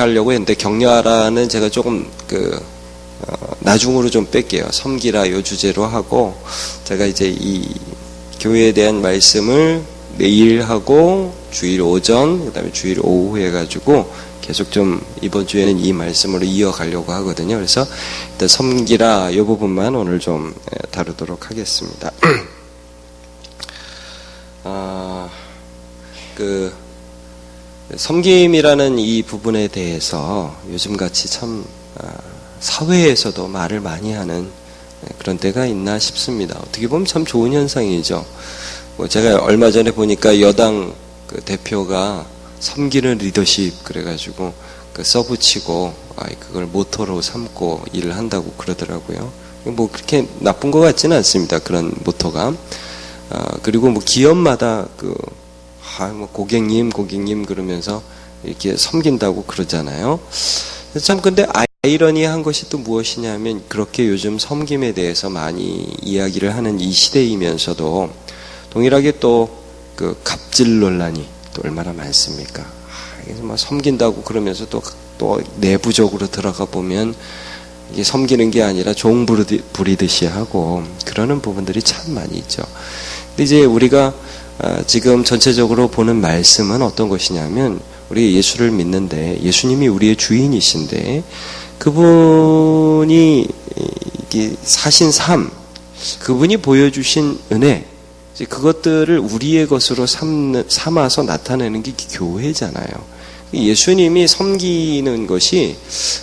하려고 했는데 격려하라는 제가 조금 나중으로 좀 뺄게요. 섬기라 요 주제로 하고 제가 이제 이 교회에 대한 말씀을 매일 하고 주일 오전 그다음에 주일 오후 해가지고 계속 좀 이번 주에는 이 말씀으로 이어가려고 하거든요. 그래서 일단 섬기라 요 부분만 오늘 좀 다루도록 하겠습니다. 섬김이라는 이 부분에 대해서 요즘같이 참 사회에서도 말을 많이 하는 그런 때가 있나 싶습니다. 어떻게 보면 참 좋은 현상이죠. 제가 얼마 전에 보니까 여당 대표가 섬기는 리더십 그래가지고 써붙이고 그걸 모토로 삼고 일을 한다고 그러더라고요. 뭐 그렇게 나쁜 것 같지는 않습니다. 그런 모토가. 그리고 뭐 기업마다 고객님 그러면서 이렇게 섬긴다고 그러잖아요. 참 근데 아이러니한 것이 또 무엇이냐면 그렇게 요즘 섬김에 대해서 많이 이야기를 하는 이 시대이면서도 동일하게 또 갑질 논란이 또 얼마나 많습니까? 그래서 막 섬긴다고 그러면서 또 내부적으로 들어가 보면 이게 섬기는 게 아니라 종 부리듯이 하고 그러는 부분들이 참 많이 있죠. 근데 이제 우리가 지금 전체적으로 보는 말씀은 어떤 것이냐면 우리 예수를 믿는데 예수님이 우리의 주인이신데 그분이 사신 삶, 그분이 보여주신 은혜, 그것들을 우리의 것으로 삼아서 나타내는 게 교회잖아요. 예수님이 섬기는 것이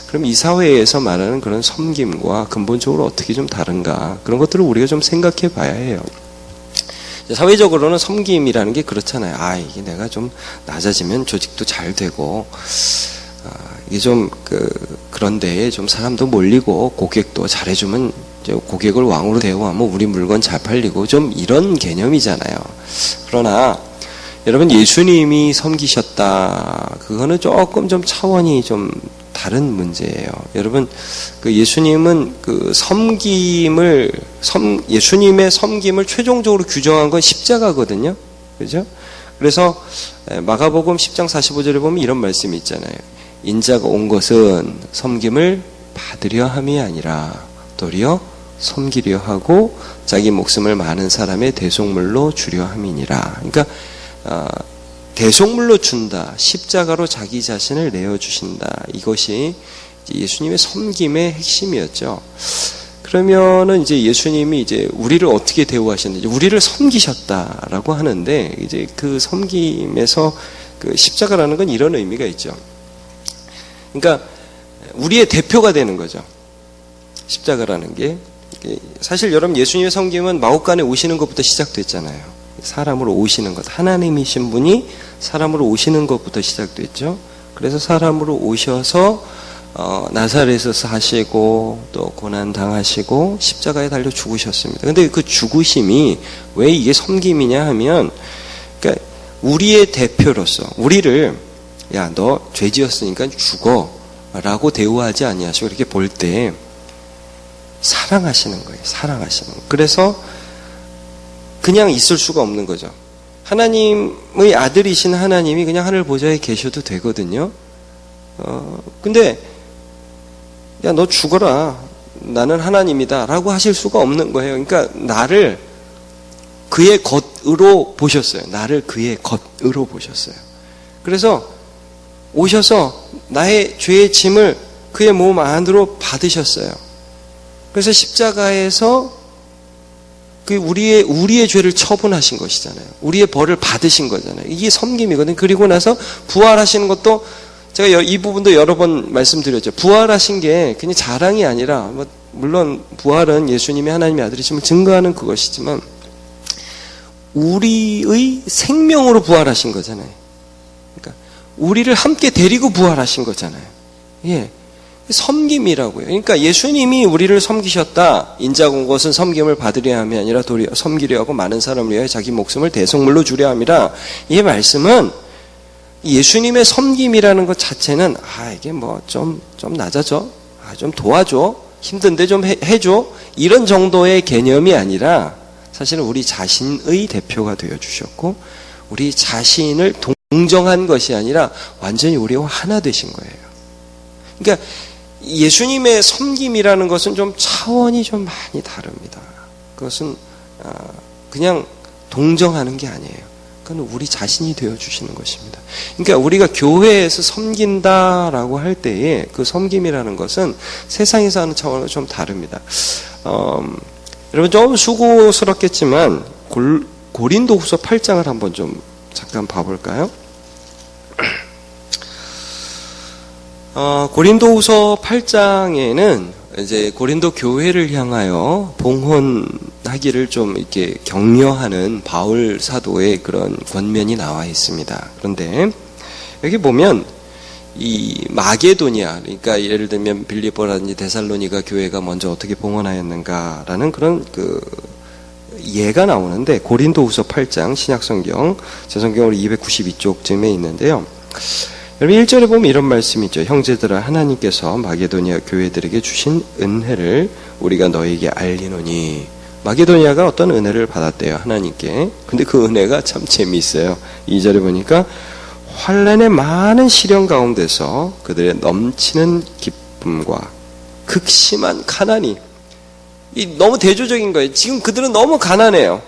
그럼 이 사회에서 말하는 그런 섬김과 근본적으로 어떻게 좀 다른가 그런 것들을 우리가 좀 생각해 봐야 해요. 사회적으로는 섬김이라는 게 그렇잖아요. 이게 내가 좀 낮아지면 조직도 잘 되고, 이게 좀, 그런데 좀 사람도 몰리고, 고객도 잘해주면, 고객을 왕으로 대우하면 우리 물건 잘 팔리고, 좀 이런 개념이잖아요. 그러나, 여러분, 예수님이 섬기셨다. 그거는 조금 좀 차원이 좀 다른 문제예요. 여러분, 예수님은 예수님의 섬김을 최종적으로 규정한 건 십자가거든요. 그죠? 그래서 마가복음 10장 45절에 보면 이런 말씀이 있잖아요. 인자가 온 것은 섬김을 받으려 함이 아니라 도리어 섬기려 하고 자기 목숨을 많은 사람의 대속물로 주려 함이니라. 그러니까 대속물로 준다. 십자가로 자기 자신을 내어주신다. 이것이 예수님의 섬김의 핵심이었죠. 그러면은 이제 예수님이 이제 우리를 어떻게 대우하셨는지, 우리를 섬기셨다라고 하는데, 이제 그 섬김에서 십자가라는 건 이런 의미가 있죠. 그러니까 우리의 대표가 되는 거죠. 십자가라는 게. 사실 여러분 예수님의 섬김은 마옥간에 오시는 것부터 시작됐잖아요. 사람으로 오시는 것, 하나님이신 분이 사람으로 오시는 것부터 시작됐죠. 그래서 사람으로 오셔서 나사렛에서 사시고 또 고난 당하시고 십자가에 달려 죽으셨습니다. 근데 그 죽으심이 왜 이게 섬김이냐 하면, 그러니까 우리의 대표로서 우리를 야, 너 죄 지었으니까 죽어라고 대우하지 아니하시고 이렇게 볼 때 사랑하시는 거예요. 사랑하시는 거. 그래서 그냥 있을 수가 없는 거죠. 하나님의 아들이신 하나님이 그냥 하늘 보좌에 계셔도 되거든요. 근데 야, 너 죽어라. 나는 하나님이다. 라고 하실 수가 없는 거예요. 그러니까 나를 그의 것으로 보셨어요. 나를 그의 것으로 보셨어요. 그래서 오셔서 나의 죄의 짐을 그의 몸 안으로 받으셨어요. 그래서 십자가에서 우리의 죄를 처분하신 것이잖아요. 우리의 벌을 받으신 거잖아요. 이게 섬김이거든요. 그리고 나서 부활하시는 것도 제가 이 부분도 여러 번 말씀드렸죠. 부활하신 게 그냥 자랑이 아니라, 물론 부활은 예수님이 하나님의 아들이심을 증거하는 그것이지만, 우리의 생명으로 부활하신 거잖아요. 그러니까, 우리를 함께 데리고 부활하신 거잖아요. 예. 섬김이라고요. 그러니까 예수님이 우리를 섬기셨다. 인자가 온 것은 섬김을 받으려 함이 아니라 도리어 섬기려 하고 많은 사람을 위하여 자기 목숨을 대속물로 주려 함이라. 이 말씀은 예수님의 섬김이라는 것 자체는 이게 좀 낮아져. 좀 도와줘. 힘든데 좀 해줘. 이런 정도의 개념이 아니라 사실은 우리 자신의 대표가 되어주셨고 우리 자신을 동정한 것이 아니라 완전히 우리와 하나 되신 거예요. 그러니까 예수님의 섬김이라는 것은 좀 차원이 좀 많이 다릅니다. 그것은 그냥 동정하는 게 아니에요. 그건 우리 자신이 되어주시는 것입니다. 그러니까 우리가 교회에서 섬긴다라고 할 때에 그 섬김이라는 것은 세상에서 하는 차원과 좀 다릅니다. 여러분 좀 수고스럽겠지만 고린도후서 8장을 한번 좀 잠깐 봐볼까요? 고린도후서 8장에는 이제 고린도 교회를 향하여 봉헌하기를 좀 이렇게 격려하는 바울 사도의 그런 권면이 나와 있습니다. 그런데 여기 보면 이 마게도니아, 그러니까 예를 들면 빌립보라든지 데살로니가 교회가 먼저 어떻게 봉헌하였는가라는 그런 그 예가 나오는데 고린도후서 8장 신약성경 제 성경으로 292쪽쯤에 있는데요. 여러분 1절에 보면 이런 말씀이 있죠. 형제들아 하나님께서 마게도니아 교회들에게 주신 은혜를 우리가 너에게 알리노니. 마게도니아가 어떤 은혜를 받았대요. 하나님께. 근데 그 은혜가 참 재미있어요. 2절에 보니까 환난의 많은 시련 가운데서 그들의 넘치는 기쁨과 극심한 가난이 너무 대조적인 거예요. 지금 그들은 너무 가난해요.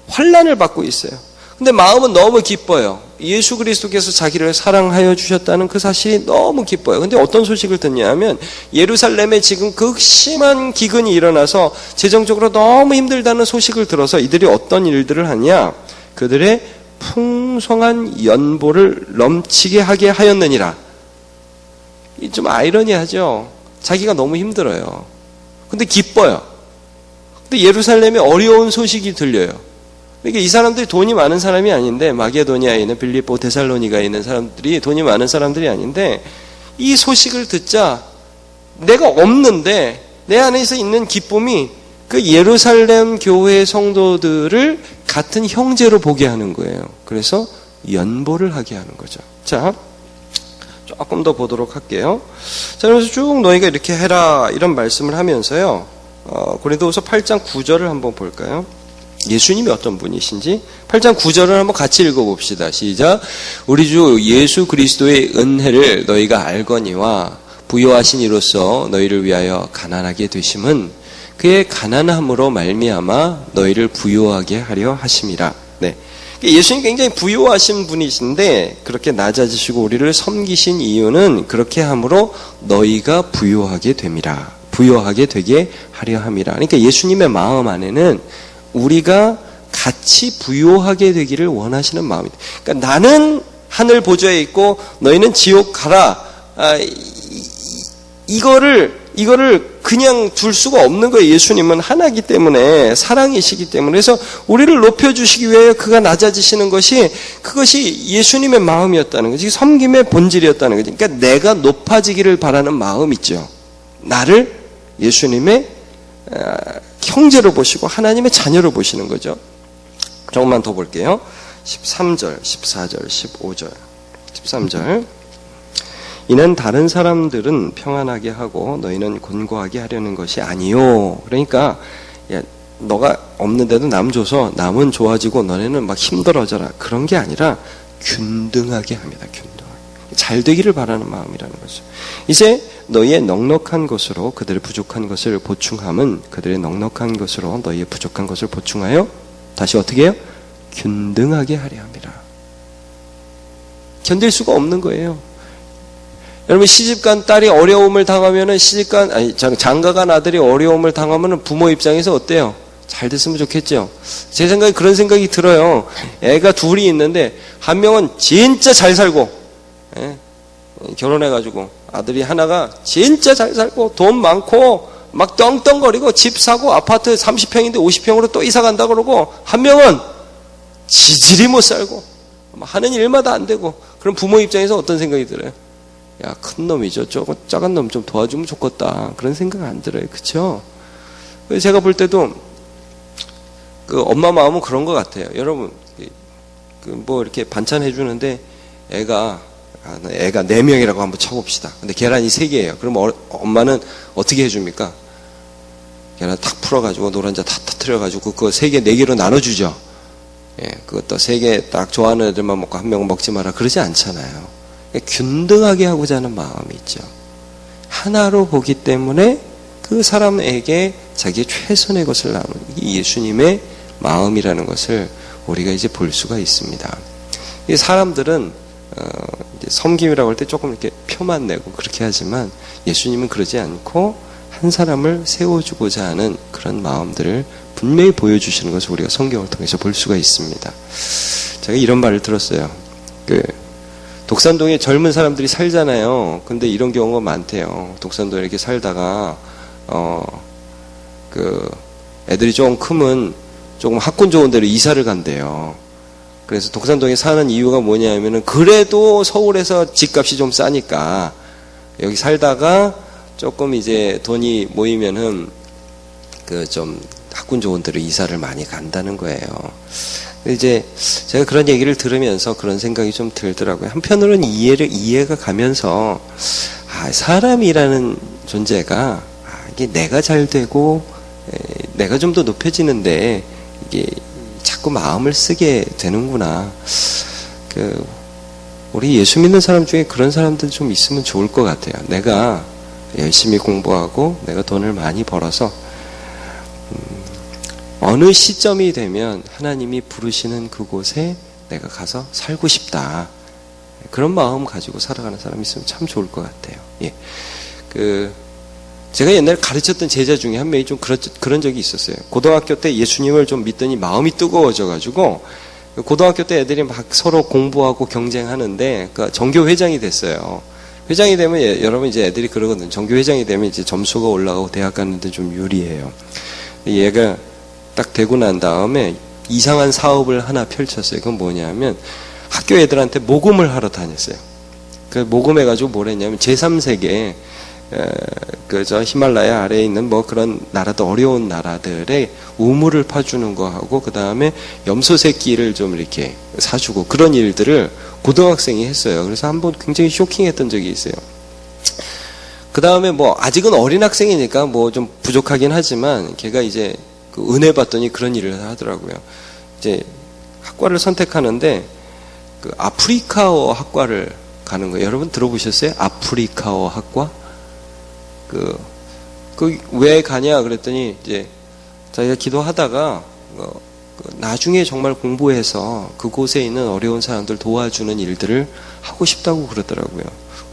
환난을 받고 있어요. 근데 마음은 너무 기뻐요. 예수 그리스도께서 자기를 사랑하여 주셨다는 그 사실이 너무 기뻐요. 근데 어떤 소식을 듣냐 하면 예루살렘에 지금 극심한 기근이 일어나서 재정적으로 너무 힘들다는 소식을 들어서 이들이 어떤 일들을 하냐? 그들의 풍성한 연보를 넘치게 하게 하였느니라. 좀 아이러니하죠. 자기가 너무 힘들어요. 근데 기뻐요. 근데 예루살렘에 어려운 소식이 들려요. 그러니까 이 사람들이 돈이 많은 사람이 아닌데 마게도니아에 있는 빌립보 데살로니가에 있는 사람들이 돈이 많은 사람들이 아닌데 이 소식을 듣자 내가 없는데 내 안에서 있는 기쁨이 그 예루살렘 교회 성도들을 같은 형제로 보게 하는 거예요. 그래서 연보를 하게 하는 거죠. 자, 조금 더 보도록 할게요. 자, 그래서 쭉 너희가 이렇게 해라 이런 말씀을 하면서요. 고린도후서 8장 9절을 한번 볼까요? 예수님이 어떤 분이신지 8장 9절을 한번 같이 읽어봅시다. 시작. 우리 주 예수 그리스도의 은혜를 너희가 알거니와 부요하신 이로써 너희를 위하여 가난하게 되심은 그의 가난함으로 말미암아 너희를 부요하게 하려 하심이라. 네. 예수님 굉장히 부요하신 분이신데 그렇게 낮아지시고 우리를 섬기신 이유는 그렇게 함으로 너희가 부요하게 됨이라. 부요하게 되게 하려 함이라. 그러니까 예수님의 마음 안에는 우리가 같이 부요하게 되기를 원하시는 마음이다. 그러니까 나는 하늘 보좌에 있고 너희는 지옥 가라. 이거를 그냥 둘 수가 없는 거예요. 예수님은 하나이기 때문에 사랑이시기 때문에 그래서 우리를 높여주시기 위하여 그가 낮아지시는 것이 그것이 예수님의 마음이었다는 거지. 섬김의 본질이었다는 거지. 그러니까 내가 높아지기를 바라는 마음 있죠. 나를 예수님의 형제로 보시고 하나님의 자녀로 보시는 거죠. 조금만 더 볼게요. 13절, 14절, 15절, 13절. 이는 다른 사람들은 평안하게 하고 너희는 곤고하게 하려는 것이 아니요. 그러니까 야, 너가 없는데도 남 줘서 남은 좋아지고 너네는 막 힘들어져라. 그런 게 아니라 균등하게 합니다. 균등하게. 잘 되기를 바라는 마음이라는 거죠. 이제 너희의 넉넉한 것으로 그들의 부족한 것을 보충함은 그들의 넉넉한 것으로 너희의 부족한 것을 보충하여 다시 어떻게 해요? 균등하게 하려 합니다. 견딜 수가 없는 거예요. 여러분 시집간 딸이 어려움을 당하면은 장가간 아들이 어려움을 당하면은 부모 입장에서 어때요? 잘 됐으면 좋겠죠. 제 생각에 그런 생각이 들어요. 애가 둘이 있는데 한 명은 진짜 잘 살고 결혼해가지고 아들이 하나가 진짜 잘 살고 돈 많고 막 떵떵거리고 집 사고 아파트 30평인데 50평으로 또 이사 간다 그러고 한 명은 지질이 못 살고 하는 일마다 안 되고 그럼 부모 입장에서 어떤 생각이 들어요? 야, 큰 놈이죠. 작은 놈 좀 도와주면 좋겠다. 그런 생각 안 들어요. 그쵸? 제가 볼 때도 그 엄마 마음은 그런 것 같아요. 여러분, 뭐 이렇게 반찬 해주는데 애가 4명이라고 한번 쳐봅시다. 근데 계란이 3개예요. 그럼 엄마는 어떻게 해줍니까? 계란 탁 풀어가지고 노른자 다 터뜨려가지고 그거 3개, 4개로 나눠주죠. 예, 그것도 3개 딱 좋아하는 애들만 먹고 한 명은 먹지 마라. 그러지 않잖아요. 균등하게 하고자 하는 마음이 있죠. 하나로 보기 때문에 그 사람에게 자기의 최선의 것을 나누는 이 예수님의 마음이라는 것을 우리가 이제 볼 수가 있습니다. 이 사람들은 이제 섬김이라고 할 때 조금 이렇게 표만 내고 그렇게 하지만 예수님은 그러지 않고 한 사람을 세워주고자 하는 그런 마음들을 분명히 보여주시는 것을 우리가 성경을 통해서 볼 수가 있습니다. 제가 이런 말을 들었어요. 독산동에 젊은 사람들이 살잖아요. 근데 이런 경우가 많대요. 독산동에 이렇게 살다가 애들이 조금 크면 조금 학군 좋은 데로 이사를 간대요. 그래서 독산동에 사는 이유가 뭐냐면은 그래도 서울에서 집값이 좀 싸니까 여기 살다가 조금 이제 돈이 모이면은 좀 학군 좋은 데로 이사를 많이 간다는 거예요. 이제 제가 그런 얘기를 들으면서 그런 생각이 좀 들더라고요. 한편으로는 이해가 가면서 사람이라는 존재가 이게 내가 잘 되고 내가 좀 더 높여지는데 이게 자꾸 마음을 쓰게 되는구나. 우리 예수 믿는 사람 중에 그런 사람들 좀 있으면 좋을 것 같아요. 내가 열심히 공부하고 내가 돈을 많이 벌어서 어느 시점이 되면 하나님이 부르시는 그곳에 내가 가서 살고 싶다. 그런 마음 가지고 살아가는 사람이 있으면 참 좋을 것 같아요. 예. 제가 옛날에 가르쳤던 제자 중에 한 명이 좀 그런 적이 있었어요. 고등학교 때 예수님을 좀 믿더니 마음이 뜨거워져가지고 고등학교 때 애들이 막 서로 공부하고 경쟁하는데 전교 회장이 됐어요. 회장이 되면 여러분 이제 애들이 그러거든요. 전교 회장이 되면 이제 점수가 올라가고 대학 가는데 좀 유리해요. 얘가 딱 되고 난 다음에 이상한 사업을 하나 펼쳤어요. 그건 뭐냐면 학교 애들한테 모금을 하러 다녔어요. 모금해가지고 뭘 했냐면 제3세계 저 히말라야 아래에 있는 뭐 그런 나라도 어려운 나라들의 우물을 파주는 거하고 그 다음에 염소 새끼를 좀 이렇게 사주고 그런 일들을 고등학생이 했어요. 그래서 한번 굉장히 쇼킹했던 적이 있어요. 그 다음에 뭐 아직은 어린 학생이니까 뭐 좀 부족하긴 하지만 걔가 이제 은혜 받더니 그런 일을 하더라고요. 이제 학과를 선택하는데 아프리카어 학과를 가는 거예요. 여러분 들어보셨어요? 아프리카어 학과? 왜 가냐 그랬더니 이제 자기가 기도하다가 나중에 정말 공부해서 그곳에 있는 어려운 사람들 도와주는 일들을 하고 싶다고 그러더라고요.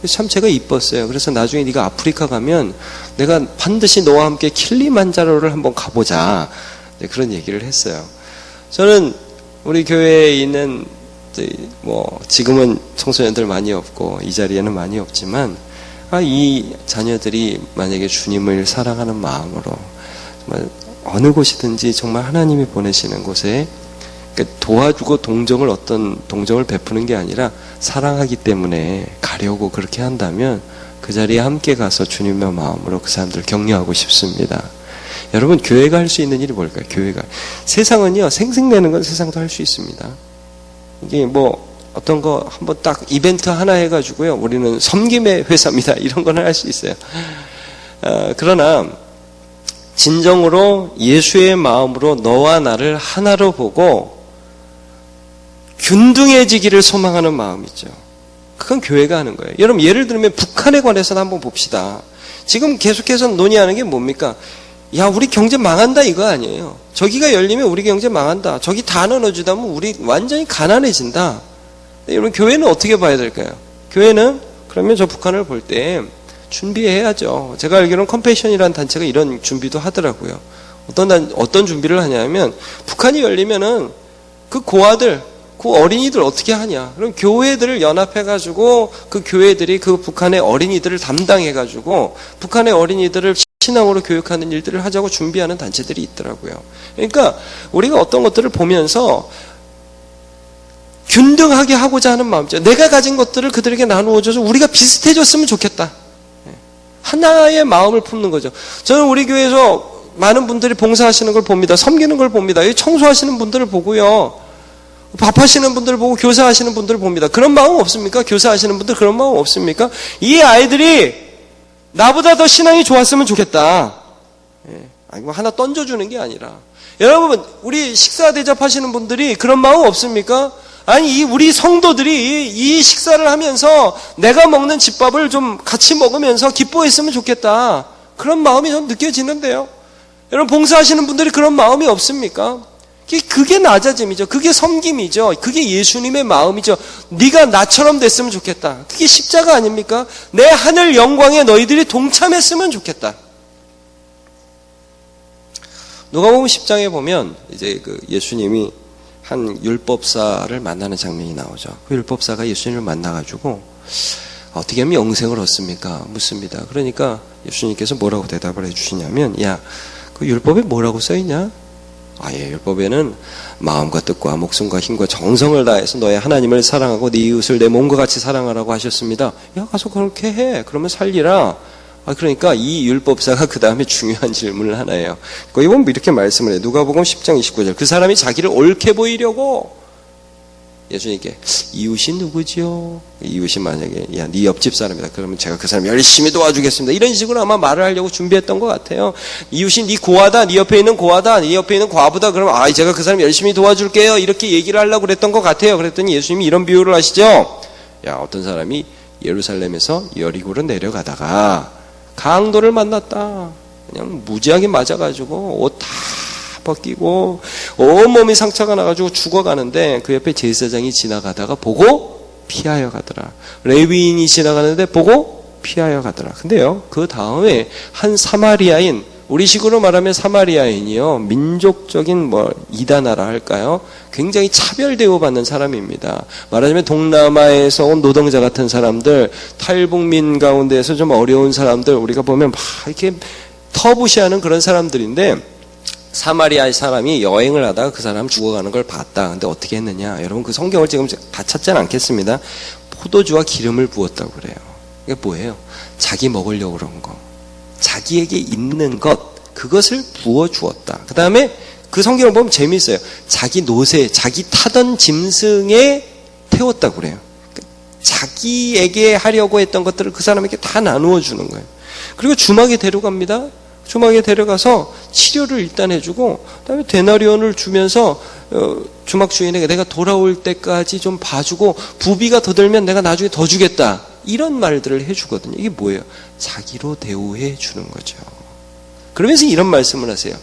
참 제가 이뻤어요. 그래서 나중에 네가 아프리카 가면 내가 반드시 너와 함께 킬리만자로를 한번 가보자. 그런 얘기를 했어요. 저는 우리 교회에 있는 뭐 지금은 청소년들 많이 없고 이 자리에는 많이 없지만 이 자녀들이 만약에 주님을 사랑하는 마음으로 정말 어느 곳이든지 정말 하나님이 보내시는 곳에 도와주고 어떤 동정을 베푸는 게 아니라 사랑하기 때문에 가려고 그렇게 한다면 그 자리에 함께 가서 주님의 마음으로 그 사람들을 격려하고 싶습니다. 여러분 교회가 할 수 있는 일이 뭘까요? 교회가 세상은요 생색내는 건 세상도 할 수 있습니다. 이게 뭐 어떤 거 한번 딱 이벤트 하나 해가지고요 우리는 섬김의 회사입니다 이런 건 할 수 있어요. 그러나 진정으로 예수의 마음으로 너와 나를 하나로 보고 균등해지기를 소망하는 마음이죠. 그건 교회가 하는 거예요. 여러분 예를 들면 북한에 관해서도 한번 봅시다. 지금 계속해서 논의하는 게 뭡니까? 야 우리 경제 망한다 이거 아니에요. 저기가 열리면 우리 경제 망한다. 저기 다 나눠주다면 우리 완전히 가난해진다. 여러분 교회는 어떻게 봐야 될까요? 교회는 그러면 저 북한을 볼 때 준비해야죠. 제가 알기로는 컴패션이라는 단체가 이런 준비도 하더라고요. 어떤 준비를 하냐면 북한이 열리면은 그 고아들 그 어린이들 어떻게 하냐. 그럼 교회들을 연합해가지고 그 교회들이 그 북한의 어린이들을 담당해가지고 북한의 어린이들을 신앙으로 교육하는 일들을 하자고 준비하는 단체들이 있더라고요. 그러니까 우리가 어떤 것들을 보면서 균등하게 하고자 하는 마음이죠. 내가 가진 것들을 그들에게 나누어줘서 우리가 비슷해졌으면 좋겠다. 하나의 마음을 품는 거죠. 저는 우리 교회에서 많은 분들이 봉사하시는 걸 봅니다. 섬기는 걸 봅니다. 청소하시는 분들을 보고요. 밥하시는 분들을 보고 교사하시는 분들을 봅니다. 그런 마음 없습니까? 교사하시는 분들 그런 마음 없습니까? 이 아이들이 나보다 더 신앙이 좋았으면 좋겠다. 뭐 하나 던져주는 게 아니라. 여러분, 우리 식사 대접하시는 분들이 그런 마음 없습니까? 아니, 우리 성도들이 이 식사를 하면서 내가 먹는 집밥을 좀 같이 먹으면서 기뻐했으면 좋겠다. 그런 마음이 좀 느껴지는데요. 여러분, 봉사하시는 분들이 그런 마음이 없습니까? 그게 낮아짐이죠. 그게 섬김이죠. 그게 예수님의 마음이죠. 네가 나처럼 됐으면 좋겠다. 그게 십자가 아닙니까? 내 하늘 영광에 너희들이 동참했으면 좋겠다. 누가복음 10장에 보면 이제 그 예수님이 한 율법사를 만나는 장면이 나오죠. 그 율법사가 예수님을 만나가지고 어떻게 하면 영생을 얻습니까? 묻습니다. 그러니까 예수님께서 뭐라고 대답을 해주시냐면, 야, 그 율법에 뭐라고 써있냐? 율법에는 마음과 뜻과 목숨과 힘과 정성을 다해서 너의 하나님을 사랑하고 네 이웃을 내 몸과 같이 사랑하라고 하셨습니다. 야, 가서 그렇게 해. 그러면 살리라. 그러니까 이 율법사가 그 다음에 중요한 질문을 하나 해요. 거기 보면 이렇게 말씀을 해요. 누가복음 10장 29절. 그 사람이 자기를 옳게 보이려고 예수님께 이웃이 누구지요? 이웃이 만약에 야, 네 옆집 사람이다. 그러면 제가 그 사람 열심히 도와주겠습니다. 이런 식으로 아마 말을 하려고 준비했던 것 같아요. 이웃이 네 고아다. 네 옆에 있는 고아다. 네 옆에 있는 과부다. 그러면 제가 그 사람 열심히 도와줄게요. 이렇게 얘기를 하려고 그랬던 것 같아요. 그랬더니 예수님이 이런 비유를 하시죠. 야, 어떤 사람이 예루살렘에서 여리고로 내려가다가 강도를 만났다. 그냥 무지하게 맞아가지고 옷 다 벗기고 온몸이 상처가 나가지고 죽어가는데 그 옆에 제사장이 지나가다가 보고 피하여 가더라. 레위인이 지나가는데 보고 피하여 가더라. 근데요, 그 다음에 한 사마리아인, 우리식으로 말하면 사마리아인이요, 민족적인 이단아라 할까요? 굉장히 차별 대우받는 사람입니다. 말하자면 동남아에서 온 노동자 같은 사람들, 탈북민 가운데에서 좀 어려운 사람들, 우리가 보면 막 이렇게 터부시하는 그런 사람들인데, 사마리아 사람이 여행을 하다가 그 사람 죽어가는 걸 봤다. 근데 어떻게 했느냐? 여러분, 그 성경을 지금 다 찾지는 않겠습니다. 포도주와 기름을 부었다고 그래요. 이게 뭐예요? 자기 먹으려고 그런 거. 자기에게 있는 것, 그것을 부어주었다. 그 다음에 그 성경을 보면 재미있어요. 자기 노새, 자기 타던 짐승에 태웠다고 그래요. 자기에게 하려고 했던 것들을 그 사람에게 다 나누어 주는 거예요. 그리고 주막에 데려갑니다. 주막에 데려가서 치료를 일단 해주고, 그다음에 데나리온을 주면서 주막 주인에게 내가 돌아올 때까지 좀 봐주고, 부비가 더 들면 내가 나중에 더 주겠다. 이런 말들을 해주거든요. 이게 뭐예요? 자기로 대우해 주는 거죠. 그러면서 이런 말씀을 하세요.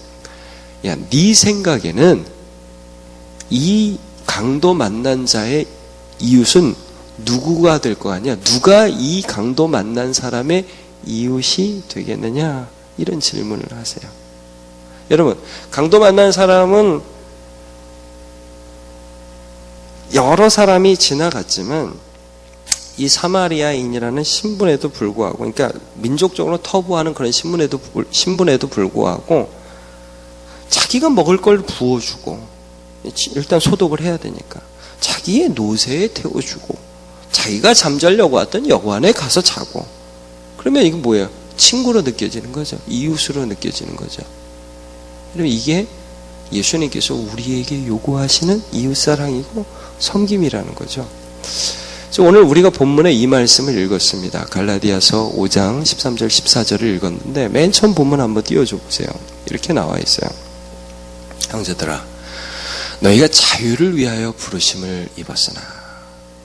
야, 네 생각에는 이 강도 만난 자의 이웃은 누구가 될 거 아니야? 누가 이 강도 만난 사람의 이웃이 되겠느냐? 이런 질문을 하세요. 여러분, 강도 만난 사람은 여러 사람이 지나갔지만 이 사마리아인이라는 신분에도 불구하고, 그러니까 민족적으로 터부하는 그런 신분에도 불구하고 자기가 먹을 걸 부어주고, 일단 소독을 해야 되니까 자기의 노새에 태워주고, 자기가 잠자려고 왔던 여관에 가서 자고, 그러면 이게 뭐예요? 친구로 느껴지는 거죠. 이웃으로 느껴지는 거죠. 그럼 이게 예수님께서 우리에게 요구하시는 이웃사랑이고 섬김이라는 거죠. 그래서 오늘 우리가 본문의 이 말씀을 읽었습니다. 갈라디아서 5장 13절 14절을 읽었는데 맨 처음 본문 한번 띄워줘 보세요. 이렇게 나와 있어요. 형제들아, 너희가 자유를 위하여 부르심을 입었으나,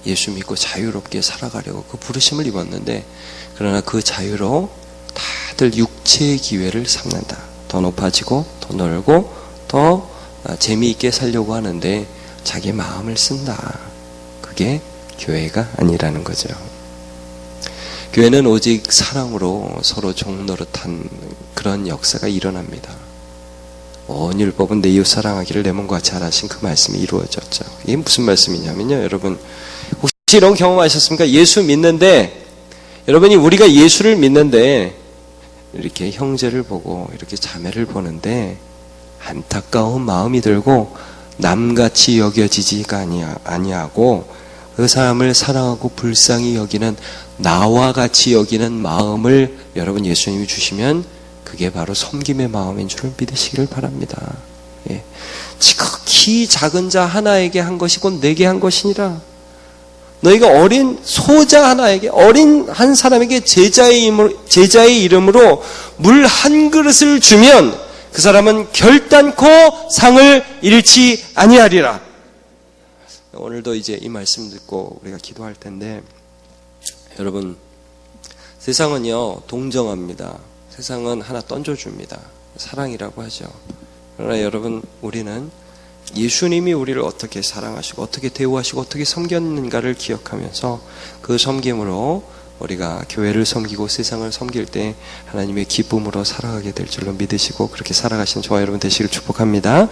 예수 믿고 자유롭게 살아가려고 그 부르심을 입었는데, 그러나 그 자유로 다들 육체의 기회를 삼는다. 더 높아지고 더 넓고 더 재미있게 살려고 하는데 자기 마음을 쓴다. 그게 교회가 아니라는 거죠. 교회는 오직 사랑으로 서로 종노릇한 그런 역사가 일어납니다. 온 율법은 내 이웃 사랑하기를 내 몸과 같이 하라신 그 말씀이 이루어졌죠. 이게 무슨 말씀이냐면요, 여러분 혹시 이런 경험하셨습니까? 예수 믿는데, 여러분이 우리가 예수를 믿는데 이렇게 형제를 보고 이렇게 자매를 보는데 안타까운 마음이 들고 남같이 여겨지지가 아니하고 그 사람을 사랑하고 불쌍히 여기는 나와 같이 여기는 마음을 여러분 예수님이 주시면 그게 바로 섬김의 마음인 줄을 믿으시기를 바랍니다. 예. 지극히 작은 자 하나에게 한 것이 곧 내게 한 것이니라. 너희가 어린 소자 하나에게, 어린 한 사람에게 제자의 이름으로 물 한 그릇을 주면 그 사람은 결단코 상을 잃지 아니하리라. 오늘도 이제 이 말씀 듣고 우리가 기도할 텐데, 여러분, 세상은요, 동정합니다. 세상은 하나 던져줍니다. 사랑이라고 하죠. 그러나 여러분, 우리는 예수님이 우리를 어떻게 사랑하시고 어떻게 대우하시고 어떻게 섬겼는가를 기억하면서 그 섬김으로 우리가 교회를 섬기고 세상을 섬길 때 하나님의 기쁨으로 살아가게 될 줄로 믿으시고 그렇게 살아가시는 저와 여러분 되시길 축복합니다.